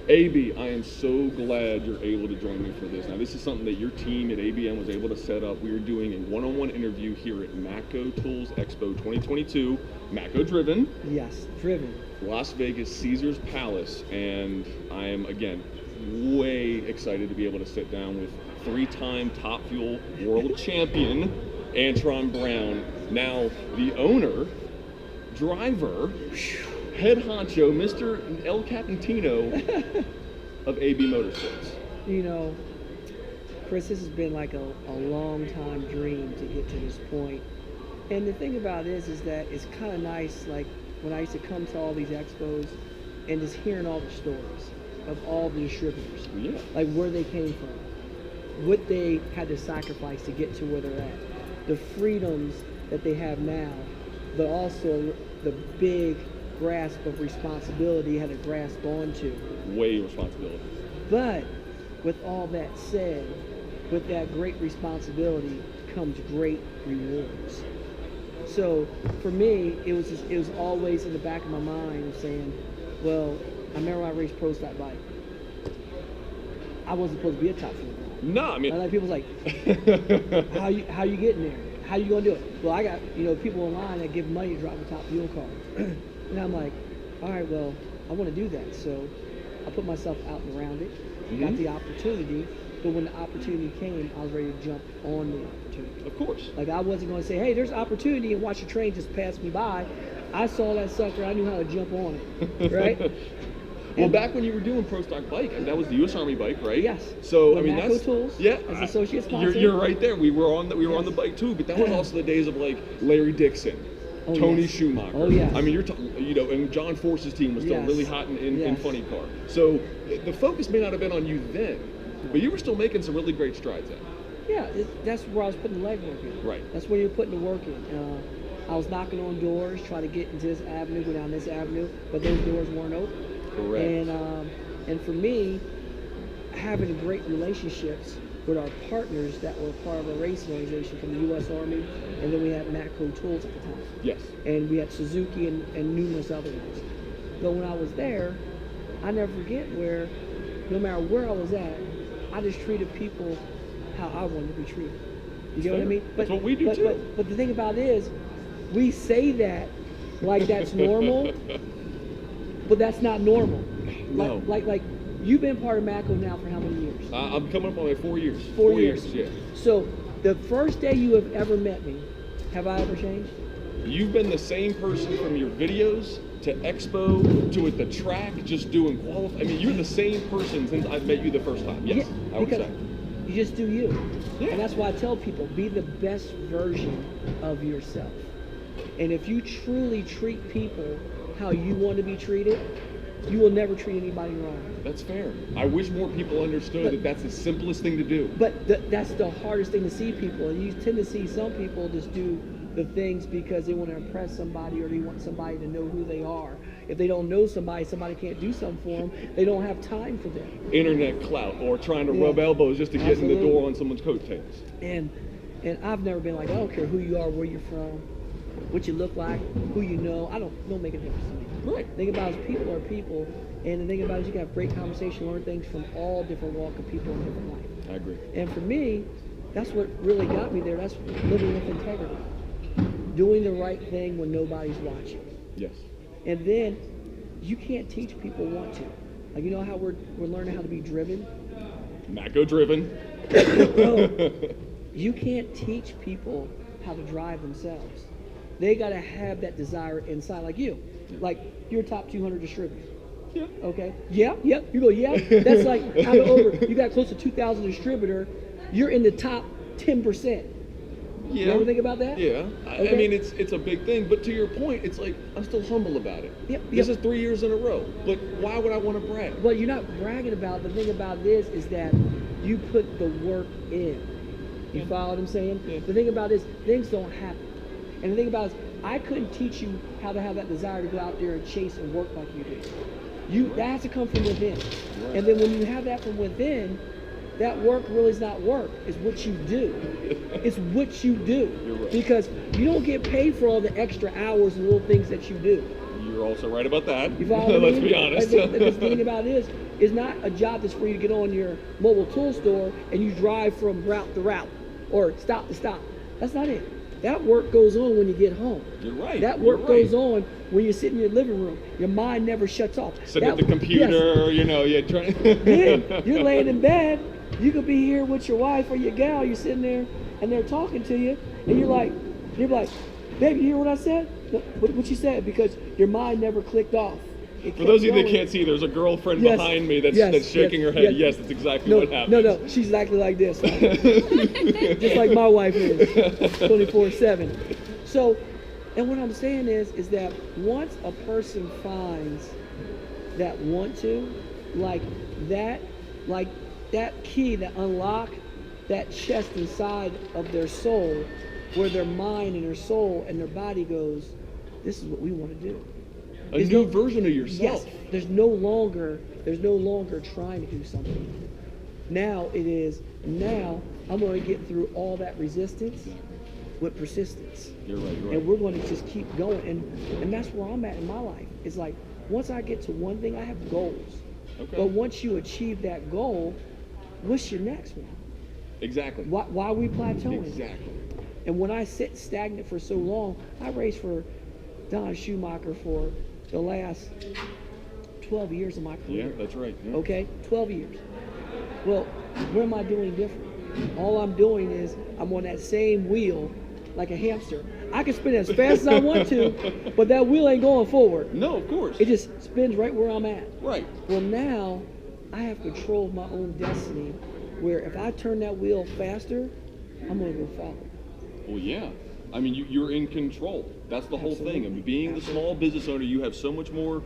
AB, I am so glad you're able to join me for this. Now, this is something that your team at ABM was able to set up. We are doing a one-on-one interview here at Matco Tools Expo 2022, Matco Driven. Yes, driven. Las Vegas Caesars Palace, and I am, again, way excited to be able to sit down with three-time Top Fuel world champion, Antron Brown, now the owner, driver, head honcho, Mr. El Capitino of AB Motorsports. You know, Chris, this has been like a long time dream to get to this point. And the thing about it is that it's kind of nice, like when I used to come to all these expos and just hearing all the stories of all the distributors, like where they came from, what they had to sacrifice to get to where they're at, the freedoms that they have now, but also the big grasp of responsibility had to grasp onto. Way responsibility. But with all that said, with that great responsibility comes great rewards. So for me, it was always in the back of my mind saying, well, I remember I raced pro stock bike. I wasn't supposed to be a top fuel guy. No, I mean, like people's like, how you getting there? How you gonna do it? Well, I got people online that give money to drive the top fuel cars. And I'm like, all right, well, I want to do that. So I put myself out and around it, got the opportunity, but when the opportunity came, I was ready to jump on the opportunity. Of course. Like I wasn't going to say, hey, there's opportunity and watch the train just pass me by. I saw that sucker, I knew how to jump on it, right? Well, back when you were doing pro stock bike, that was the U.S. Army bike, right? Yes. So With I mean, Matco that's Tools, as associate sponsor. You're right there. We were on the bike too, but that was also the days of like Larry Dixon, Tony Schumacher. Oh yeah. I mean, and John Force's team was still really hot in funny car. So the focus may not have been on you then, but you were still making some really great strides then. Yeah, that's where I was putting the legwork in. Right. That's where you're putting the work in. I was knocking on doors, trying to get into this avenue, go down this avenue, but those doors weren't open. Correct. And for me, having great relationships with our partners that were part of a racing organization from the U.S. Army, and then we had Matco Tools at the time. Yes. And we had Suzuki and numerous other ones. But when I was there, I never forget where, no matter where I was at, I just treated people how I wanted to be treated. You get what I mean? That's what we do too. But the thing about it is, we say that like that's normal, but that's not normal. No. Like you've been part of Matco now for how many years? I'm coming up on my 4 years. 4 years. Yeah. So the first day you have ever met me, have I ever changed? You've been the same person from your videos to Expo to at the track, just doing qualify. I mean, you're the same person since I've met you the first time. Yes, yeah, I would say. You just do you. Yeah. And that's why I tell people, be the best version of yourself. And if you truly treat people how you want to be treated, you will never treat anybody wrong. That's fair. I wish more people understood that that's the simplest thing to do. But that's the hardest thing to see people. And you tend to see some people just do the things because they want to impress somebody or they want somebody to know who they are. If they don't know somebody can't do something for them, they don't have time for them. Internet clout or trying to rub elbows just to get in the door on someone's coattails. And I've never been like, I don't care who you are, where you're from, what you look like, who you know. I don't make a difference to me. Right. The thing about it is people are people, and the thing about it is you can have great conversation, learn things from all different walk of people in different life. I agree. And for me, that's what really got me there. That's living with integrity. Doing the right thing when nobody's watching. Yes. And then you can't teach people want to. Like, you know how we're learning how to be driven? Matco driven. You can't teach people how to drive themselves. They got to have that desire inside, like you. Like, you're a top 200 distributor. Yeah. Okay. Yeah. You go, yeah. That's like, out of over, you got close to 2,000 distributor. You're in the top 10%. Yeah. You ever think about that? Yeah. Okay. I mean, it's a big thing. But to your point, it's like, I'm still humble about it. Yep. This is 3 years in a row. But why would I want to brag? Well, you're not bragging about it. The thing about this is that you put the work in. You follow what I'm saying? Yeah. The thing about this, things don't happen. And the thing about it is, I couldn't teach you how to have that desire to go out there and chase and work like you do. That has to come from within. Right. And then when you have that from within, that work really is not work. It's what you do. It's what you do. You're right. Because you don't get paid for all the extra hours and little things that you do. You're also right about that. You follow what I Let's mean? be honest. The thing about it is not a job that's for you to get on your mobile tool store and you drive from route to route or stop to stop. That's not it. That work goes on when you get home. You're right. That work goes on when you sit in your living room. Your mind never shuts off. Sit at the computer, you're trying. Then you're laying in bed. You could be here with your wife or your gal. You're sitting there and they're talking to you, and you're like, babe, you hear what I said? What you said? Because your mind never clicked off. For those of you that can't see, there's a girld behind me that's shaking her head. Yes, that's exactly what happened. No, she's exactly like this. Just like my wife is, 24/7. So, and what I'm saying is that once a person finds that want to, like that key that unlock that chest inside of their soul, where their mind and their soul and their body goes, this is what we want to do. A new version of yourself. Yes, there's no longer trying to do something. Now I'm going to get through all that resistance with persistence. You're right. And we're going to just keep going. And that's where I'm at in my life. It's like, once I get to one thing, I have goals. Okay. But once you achieve that goal, what's your next one? Exactly. Why are we plateauing? Exactly. And when I sit stagnant for so long, I raced for Don Schumacher for the last 12 years of my career. Yeah, that's right. Yeah. Okay, 12 years. Well, what am I doing different? All I'm doing is I'm on that same wheel like a hamster. I can spin as fast as I want to, but that wheel ain't going forward. No, of course. It just spins right where I'm at. Right. Well, now I have control of my own destiny, where if I turn that wheel faster, I'm going to go forward. Well, yeah. I mean, you're in control. That's the whole thing. I mean, being the small business owner, you have so much more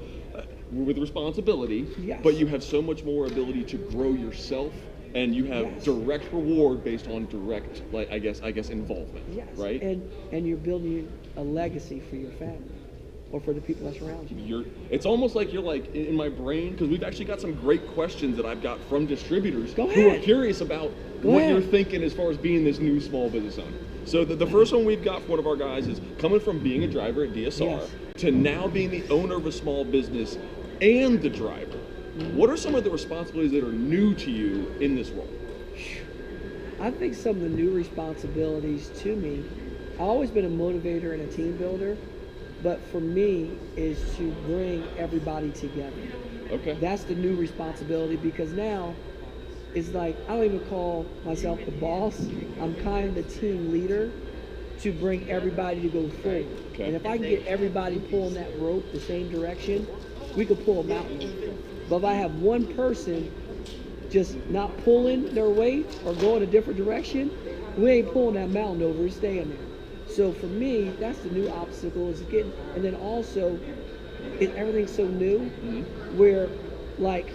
with responsibility, yes. but you have so much more ability to grow yourself, and you have yes. direct reward based on direct, like I guess, involvement. Yes. Right. And you're building a legacy for your family, or for the people that surround you. It's almost like you're like in my brain, because we've actually got some great questions that I've got from distributors who are curious about what you're thinking as far as being this new small business owner. So the first one we've got for one of our guys is coming from being a driver at DSR to now being the owner of a small business and the driver. What are some of the responsibilities that are new to you in this role? I think some of the new responsibilities to me, I've always been a motivator and a team builder, but for me is to bring everybody together. Okay. That's the new responsibility, because now it's like, I don't even call myself the boss. I'm kind of the team leader to bring everybody to go forward. Okay. And if I can get everybody pulling that rope the same direction, we could pull a mountain. But if I have one person just not pulling their weight or going a different direction, we ain't pulling that mountain over, it's staying there. So for me, that's the new obstacle, is getting, and then also, everything's so new, where like,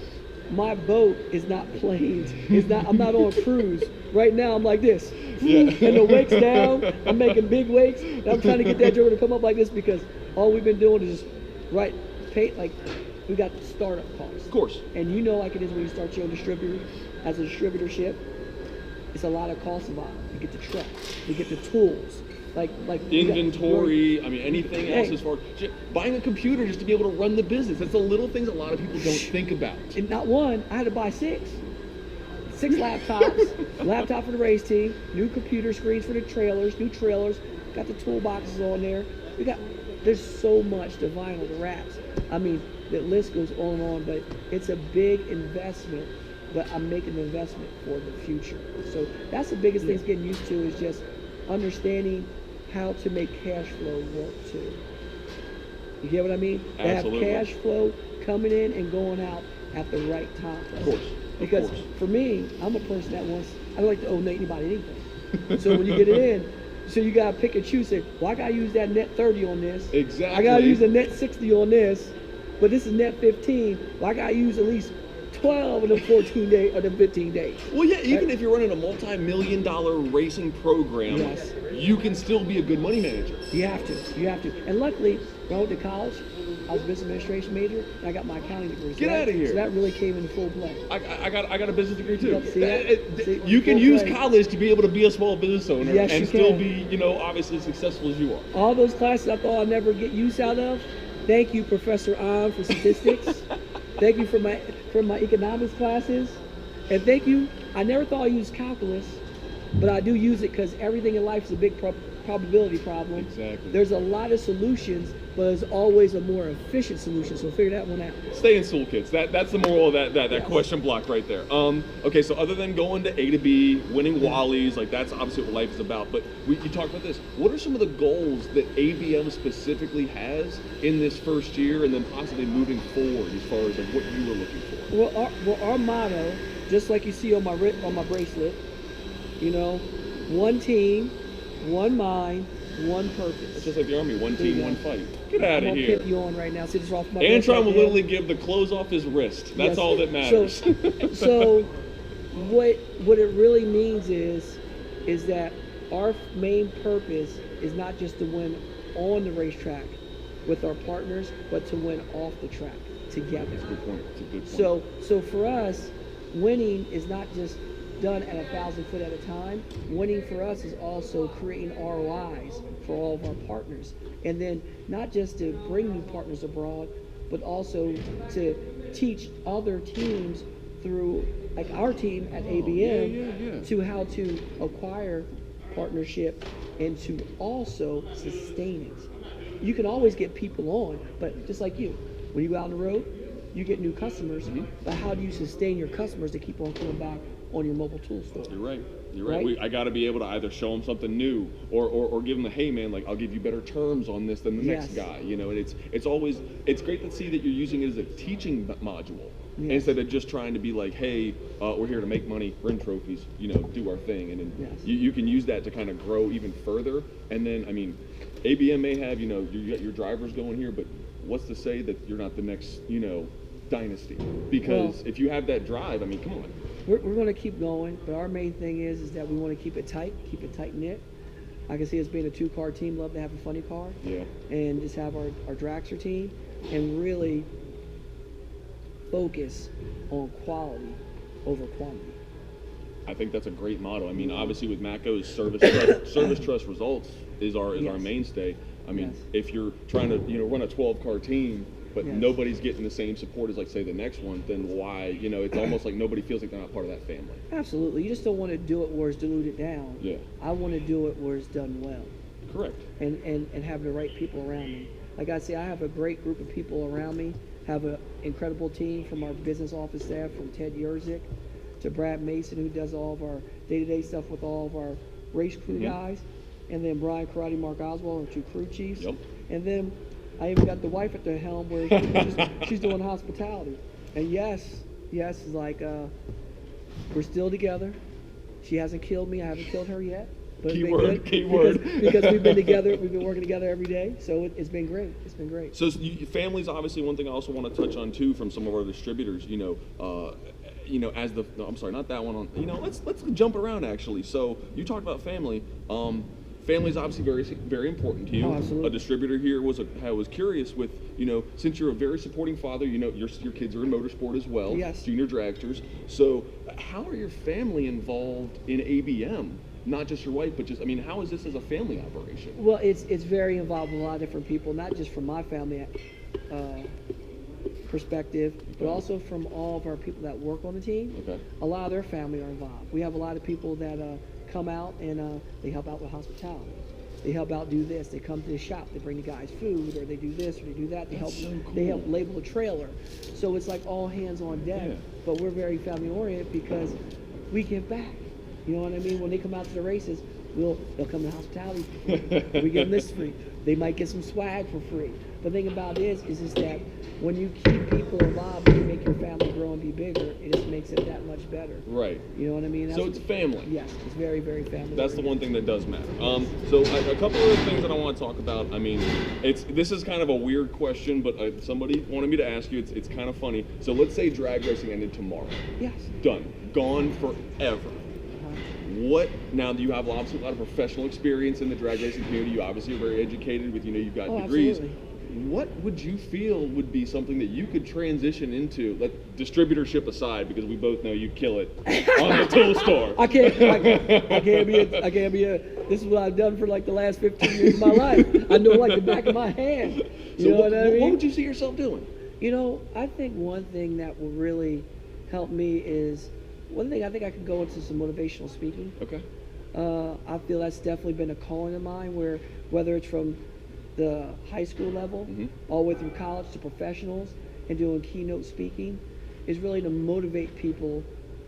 my boat is not planes. I'm not on a cruise. Right now I'm like this. And the wake's down. I'm making big wakes. And I'm trying to get that joker to come up like this, because all we've been doing is we got the startup costs. Of course. And you know, like it is when you start your own distributor, as a distributorship, it's a lot of costs involved. You get the truck, you get the tools. Like inventory, anything else as far as buying a computer just to be able to run the business. That's the little things a lot of people don't think about. And not one, I had to buy six laptops, laptop for the race team, new computer screens for the trailers, new trailers, got the toolboxes on there. There's so much, the vinyl, the wraps. The list goes on and on, but it's a big investment, but I'm making an investment for the future. So that's the biggest thing getting used to, is just understanding how to make cash flow work too. You get what I mean? Absolutely. To have cash flow coming in and going out at the right time. Of course. Because for me, I'm a person that I don't like to owe anybody anything. So when you get it in, so you gotta pick and choose. Say, well, I gotta use that net 30 on this. Exactly. I gotta use a net 60 on this, but this is net 15. Well, I gotta use at least 12 of them 14 days or the 15 days. Well, yeah, even if you're running a multi-million-dollar racing program, you can still be a good money manager. You have to. And luckily, when I went to college, I was a business administration major, and I got my accounting degree. Get out of here. So that really came in full play. I got a business degree too. See, you can use college to be able to be a small business owner and still be, obviously as successful as you are. All those classes I thought I'd never get use out of, Thank you, Professor Ahn, for statistics. Thank you for my economics classes. And thank you. I never thought I used calculus, but I do use it because everything in life is a big probability problem. Exactly. There's a lot of solutions, but there's always a more efficient solution. So figure that one out. Stay in school, kids. That's the moral of that question block right there. Okay, so other than going to A to B, winning Wallies, like that's obviously what life is about. But you talked about this. What are some of the goals that ABM specifically has in this first year, and then possibly moving forward as far as like what you were looking for? Well, our motto, just like you see on my bracelet, you know, one team, one mind, one purpose. It's just like the Army, one team, one fight. Get out of here. I'm you on right now. See this off my Antron will literally give the clothes off his wrist. That's all that matters. So what it really means is that our main purpose is not just to win on the racetrack with our partners, but to win off the track together. That's a good point. It's a good point. So for us, winning is not just done at 1,000 foot at a time. Winning for us is also creating ROIs for all of our partners. And then not just to bring new partners abroad, but also to teach other teams through, like our team at ABM, to how to acquire partnership and to also sustain it. You can always get people on, but just like you, when you go out on the road, you get new customers, but how do you sustain your customers to keep on coming back on your mobile tool store? You're right. I got to be able to either show them something new or give them a, hey man, like I'll give you better terms on this than the next guy. You know, and it's great to see that you're using it as a teaching module instead of just trying to be like, hey, we're here to make money, win trophies, you know, do our thing, and then you can use that to kind of grow even further. And then I mean, ABM may have, you know, you got your drivers going here, but what's to say that you're not the next, you know, dynasty? Because if you have that drive, I mean, come on. We're going to keep going, but our main thing is that we want to keep it tight knit. I can see us being a 2-car team, love to have a funny car, and just have our dragster team, and really focus on quality over quantity. I think that's a great motto. I mean, obviously with Matco's service trust results is our mainstay. I mean, if you're trying to, you know, run a 12-car team, but nobody's getting the same support as, like, say, the next one, then why? You know, it's almost like nobody feels like they're not part of that family. Absolutely. You just don't want to do it where it's diluted down. Yeah. I want to do it where it's done well. Correct. And have the right people around me. Like I say, I have a great group of people around me, have an incredible team from our business office staff, from Ted Yerzik to Brad Mason, who does all of our day-to-day stuff with all of our race crew guys, and then Brian Karate, Mark Oswald, our 2 crew chiefs. And then I even got the wife at the helm where she's doing hospitality. And yes, is like, we're still together. She hasn't killed me. I haven't killed her yet. But keyword. Because we've been together. We've been working together every day. So it's been great. It's been great. So family's obviously one thing I also want to touch on too from some of our distributors. You know, as the I'm sorry, not that one. On let's jump around actually. So you talked about family. Family is obviously very, very important to you. Oh, absolutely. A distributor here was curious with, you know, since you're a very supporting father, you know, your kids are in motorsport as well, junior dragsters. So how are your family involved in ABM? Not just your wife, but just, I mean, how is this as a family operation? Well, it's very involved with a lot of different people, not just from my family perspective, but also from all of our people that work on the team. A lot of their family are involved. We have a lot of people that come out and they help out with hospitality. They help out do this. They come to the shop. They bring the guys food, or they do this, or they do that. They help. They help label a trailer. So it's like all hands on deck. But we're very family oriented because we give back. You know what I mean? When they come out to the races, they'll come to hospitality for free. We give them this free. They might get some swag for free. The thing about it is that when you keep people involved and you make your family grow and be bigger, it just makes it that much better. Right. You know what I mean? So it's family. Yes, it's very, very family. That's the one thing that does matter. So a couple of things that I want to talk about. I mean, this is kind of a weird question, but somebody wanted me to ask you. It's kind of funny. So let's say drag racing ended tomorrow. Yes. Done. Gone forever. What now? Do you have obviously a lot of professional experience in the drag racing community? You obviously are very educated with, you know, you've got degrees. Absolutely. what would you feel would be something that you could transition into, let distributorship aside, because we both know you'd kill it on the tool store. I can't be a, this is what I've done for like the last 15 years of my life. I know like the back of my hand. You know what I mean? What would you see yourself doing? You know, I think one thing that will really help me is, one thing I think I could go into some motivational speaking. Okay. I feel that's definitely been a calling of mine, where whether it's from the high school level all the way through college to professionals and doing keynote speaking, is really to motivate people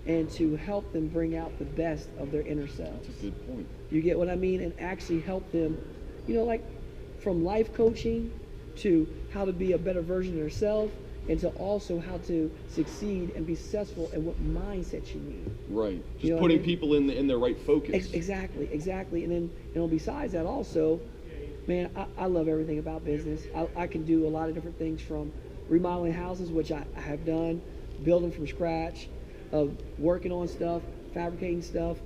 and to help them bring out the best of their inner selves. That's a good point. You get what I mean? And actually help them, you know, like from life coaching to how to be a better version of yourself, and to also how to succeed and be successful and what mindset you need. Right. Just You know putting what I mean? people in their right focus. Exactly. And then, you know, besides that also, man, I love everything about business. I can do a lot of different things, from remodeling houses, which I have done, building from scratch, working on stuff, fabricating stuff,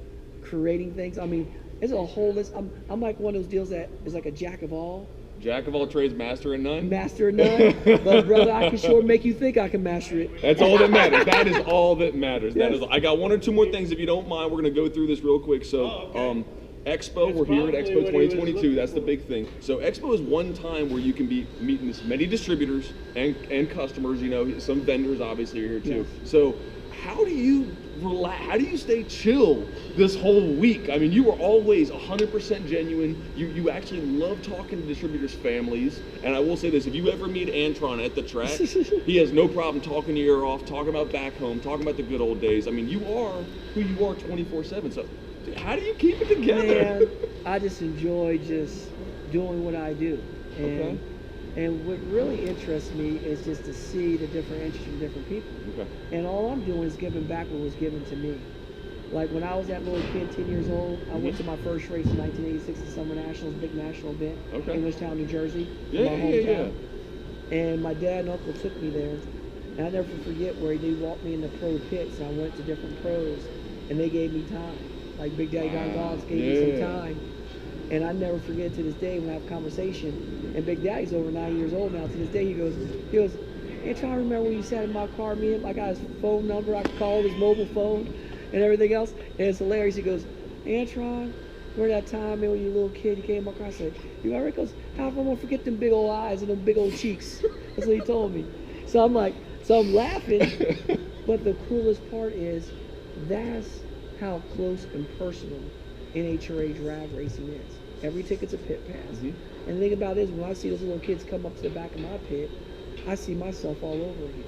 creating things. I mean, it's a whole list. I'm like one of those deals that is like a jack of all. Jack of all trades, master of none. Master of none. But brother, I can sure make you think I can master it. That's all that matters. That is all that matters. Yes. That is. I got one or two more things, if you don't mind. We're going to go through this real quick. So, Expo, we're here at Expo 2022. That's the big thing. So Expo is one time where you can be meeting as many distributors and customers. You know, some vendors obviously are here too. Yes. So how do you relax? How do you stay chill this whole week? I mean, you are always 100% genuine. You actually love talking to distributors' families. And I will say this: if you ever meet Antron at the track, he has no problem talking your ear off, talking about back home, talking about the good old days. I mean, you are who you are 24/7. So how do you keep it together? Man, I just enjoy just doing what I do. And what really interests me is just to see the different interests from different people. Okay. And all I'm doing is giving back what was given to me. Like when I was that little kid, 10 years old, I went to my first race in 1986, the Summer Nationals, big national event, Englishtown, New Jersey, my hometown. And my dad and uncle took me there. And I'll never forget where they walked me in the pro pits, and I went to different pros, and they gave me time. Like Big Daddy Don Goss gave me some time. And I never forget to this day when I have a conversation, and Big Daddy's over 9 years old now. To this day, he goes, Antron, I remember when you sat in my car, me and I got his phone number, I called his mobile phone and everything else. And it's hilarious. He goes, Antron, remember that time, man, when you were a little kid, you came in my car, I said, you remember? He goes, how come I won't forget them big old eyes and them big old cheeks? That's what he told me. So I'm like, I'm laughing, but the coolest part is that's how close and personal NHRA drag racing is. Every ticket's a pit pass. And the thing about it is, when I see those little kids come up to the back of my pit, I see myself all over again.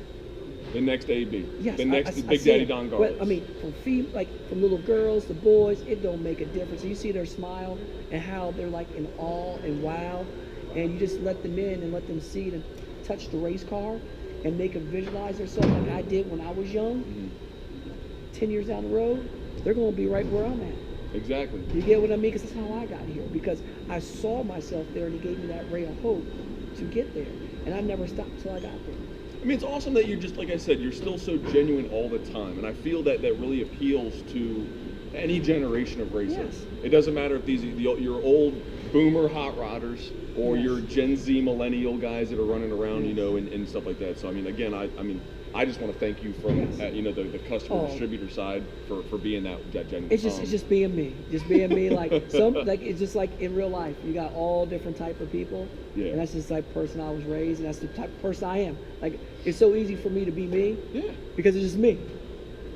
The next AB. Yes, the next I Big see Daddy it. Don Garlis. But, I mean, from little girls to boys, it don't make a difference. You see their smile and how they're like in awe and wow, and you just let them in and let them see and touch the race car and make them visualize themselves like I did when I was young. 10 years down the road, they're going to be right where I'm at. Exactly. You get what I mean? Because that's how I got here. Because I saw myself there, and it gave me that ray of hope to get there. And I never stopped until I got there. I mean, it's awesome that you're just, like I said, you're still so genuine all the time. And I feel that really appeals to any generation of racers. Yes. It doesn't matter if these your old boomer hot rodders or your Gen Z millennial guys that are running around, you know, and stuff like that. So, I mean, again, I just want to thank you from you know, the customer distributor side for being that genuine. It's just being me, like it's just like in real life, you got all different type of people, and that's just the type of person I was raised, and that's the type of person I am. Like, it's so easy for me to be me, because it's just me.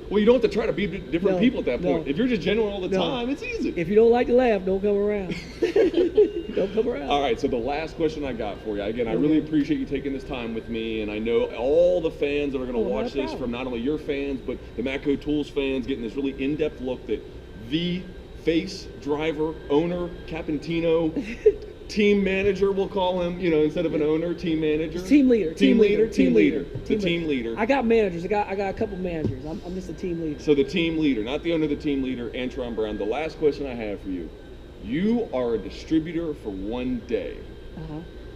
Well, you don't have to try to be different people at that point. If you're just genuine all the time, it's easy. If you don't like to laugh, don't come around. Don't come around. All right, so the last question I got for you. Again, I really appreciate you taking this time with me, and I know all the fans that are going to watch this, from not only your fans, but the Matco Tools fans, getting this really in-depth look that the face, driver, owner, Capentino, team manager, we'll call him, you know, instead of an owner, team manager. Team leader. The team leader. I got managers. I got a couple managers. I'm just a team leader. So the team leader, not the owner, the team leader, Antron Brown. The last question I have for you. You are a distributor for one day.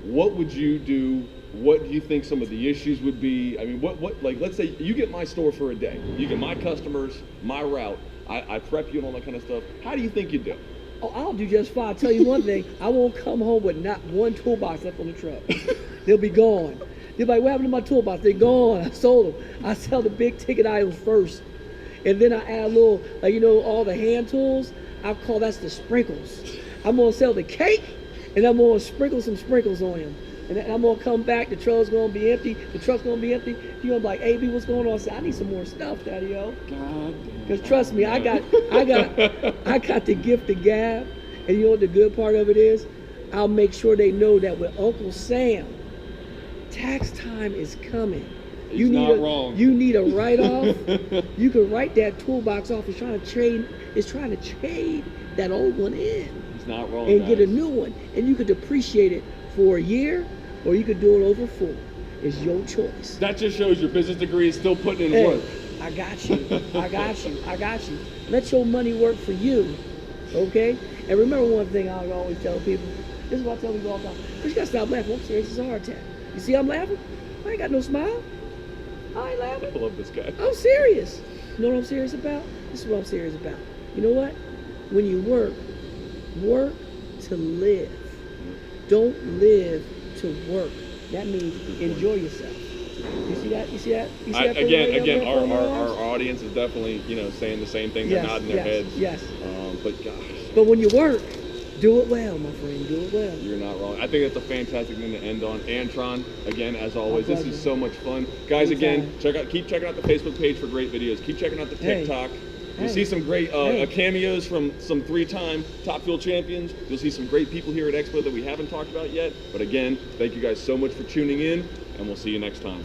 What would you do? What do you think some of the issues would be? I mean, what like, let's say you get my store for a day. You get my customers, my route. I prep you and all that kind of stuff. How do you think you do? Oh, I'll do just fine. I'll tell you one thing. I won't come home with not one toolbox left on the truck. they'll be gone. They're like, what happened to my toolbox? They're gone. I sold them. I sell the big ticket items first. And then I add a little, like, you know, all the hand tools. I call that's the sprinkles. I'm going to sell the cake, and I'm going to sprinkle some sprinkles on him. And then I'm going to come back. The truck's going to be empty. The truck's going to be empty. You're going to be like, AB, what's going on? I said, I need some more stuff, Daddy, yo. Because trust me, I got the gift of gab. And you know what the good part of it is? I'll make sure they know that with Uncle Sam, tax time is coming. He's not wrong. You need a write-off. You can write that toolbox off. It's trying to trade that old one in. He's not wrong. And get a new one. And you could depreciate it for a year, or you could do it over 4. It's your choice. That just shows your business degree is still putting in work. I got you. I got you. I got you. Let your money work for you. Okay? And remember one thing I always tell people. This is what I tell people all the time. You gotta stop laughing. I'm serious. It's a heart attack. You see I'm laughing? I ain't got no smile. I ain't laughing. I love this guy. I'm serious. You know what I'm serious about? This is what I'm serious about. You know what? When you work to live. Don't live to work. That means enjoy yourself. You see that? You see that? You see that? Again, our audience is definitely, you know, saying the same thing. They're nodding their heads. Yes. But gosh. But when you work, do it well, my friend. Do it well. You're not wrong. I think that's a fantastic thing to end on. Antron, again, as always, this is so much fun. Guys, again, keep checking out the Facebook page for great videos. Keep checking out the TikTok. You'll see some great cameos from some 3-time Top Fuel champions. You'll see some great people here at Expo that we haven't talked about yet. But again, thank you guys so much for tuning in, and we'll see you next time.